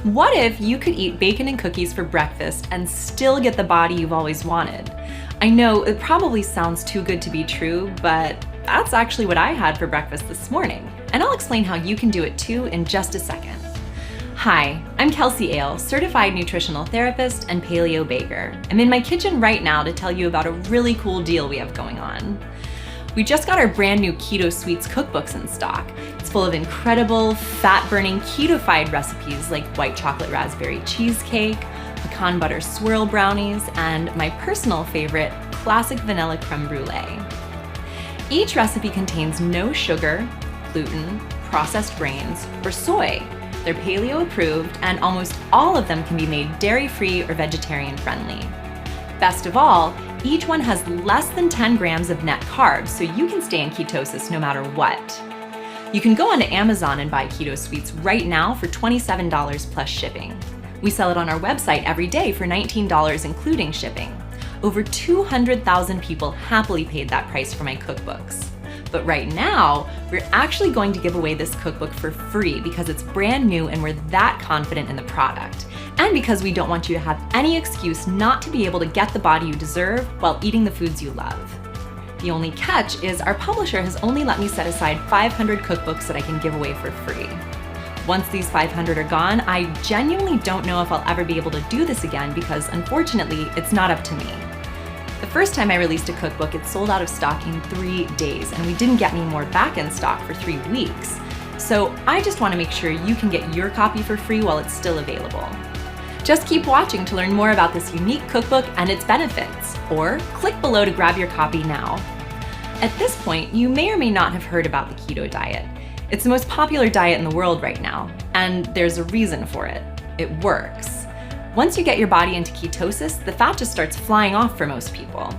What if you could eat bacon and cookies for breakfast and still get the body you've always wanted? I know it probably sounds too good to be true, but that's actually what I had for breakfast this morning. And I'll explain how you can do it too in just a second. Hi, I'm Kelsey Ale, certified nutritional therapist and paleo baker. I'm in my kitchen right now to tell you about a really cool deal we have going on. We just got our brand new Keto Sweets cookbooks in stock. It's full of incredible, fat-burning, keto-fied recipes like white chocolate raspberry cheesecake, pecan butter swirl brownies, and my personal favorite, classic vanilla creme brulee. Each recipe contains no sugar, gluten, processed grains, or soy. They're paleo approved, and almost all of them can be made dairy-free or vegetarian-friendly. Best of all, each one has less than 10 grams of net carbs, so you can stay in ketosis no matter what. You can go onto Amazon and buy Keto Sweets right now for $27 plus shipping. We sell it on our website every day for $19 including shipping. Over 200,000 people happily paid that price for my cookbooks. But right now, we're actually going to give away this cookbook for free because it's brand new and we're that confident in the product. And because we don't want you to have any excuse not to be able to get the body you deserve while eating the foods you love. The only catch is our publisher has only let me set aside 500 cookbooks that I can give away for free. Once these 500 are gone, I genuinely don't know if I'll ever be able to do this again because unfortunately, it's not up to me. The first time I released a cookbook, it sold out of stock in 3 days, and we didn't get any more back in stock for 3 weeks. So I just want to make sure you can get your copy for free while it's still available. Just keep watching to learn more about this unique cookbook and its benefits, or click below to grab your copy now. At this point, you may or may not have heard about the keto diet. It's the most popular diet in the world right now, and there's a reason for it. It works. Once you get your body into ketosis, the fat just starts flying off for most people.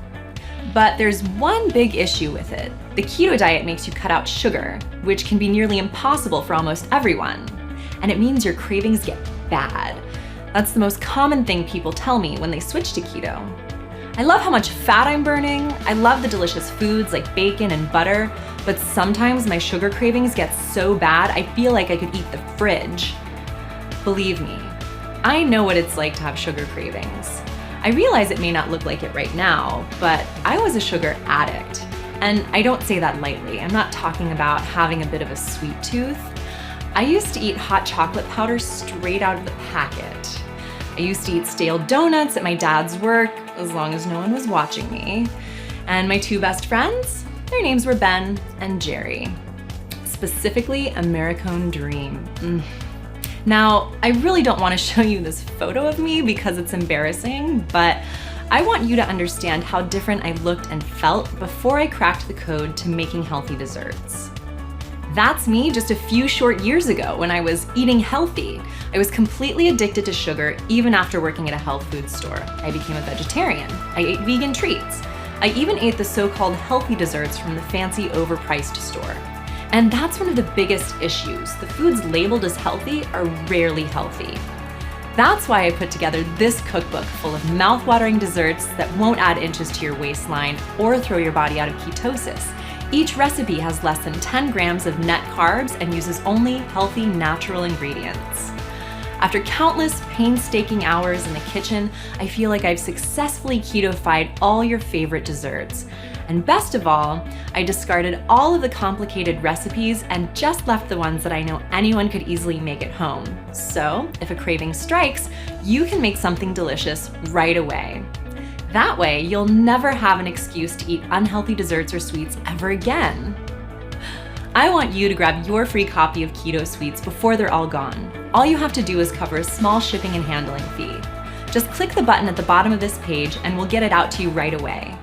But there's one big issue with it. The keto diet makes you cut out sugar, which can be nearly impossible for almost everyone. And it means your cravings get bad. That's the most common thing people tell me when they switch to keto. I love how much fat I'm burning. I love the delicious foods like bacon and butter, but sometimes my sugar cravings get so bad I feel like I could eat the fridge. Believe me, I know what it's like to have sugar cravings. I realize it may not look like it right now, but I was a sugar addict. And I don't say that lightly. I'm not talking about having a bit of a sweet tooth. I used to eat hot chocolate powder straight out of the packet. I used to eat stale donuts at my dad's work, as long as no one was watching me. And my 2 best friends, their names were Ben and Jerry. Specifically, Americone Dream. Now, I really don't want to show you this photo of me because it's embarrassing, but I want you to understand how different I looked and felt before I cracked the code to making healthy desserts. That's me just a few short years ago when I was eating healthy. I was completely addicted to sugar even after working at a health food store. I became a vegetarian. I ate vegan treats. I even ate the so-called healthy desserts from the fancy overpriced store. And that's one of the biggest issues. The foods labeled as healthy are rarely healthy. That's why I put together this cookbook full of mouth-watering desserts that won't add inches to your waistline or throw your body out of ketosis. Each recipe has less than 10 grams of net carbs and uses only healthy, natural ingredients. After countless painstaking hours in the kitchen, I feel like I've successfully keto-fied all your favorite desserts. And best of all, I discarded all of the complicated recipes and just left the ones that I know anyone could easily make at home. So, if a craving strikes, you can make something delicious right away. That way, you'll never have an excuse to eat unhealthy desserts or sweets ever again. I want you to grab your free copy of Keto Sweets before they're all gone. All you have to do is cover a small shipping and handling fee. Just click the button at the bottom of this page and we'll get it out to you right away.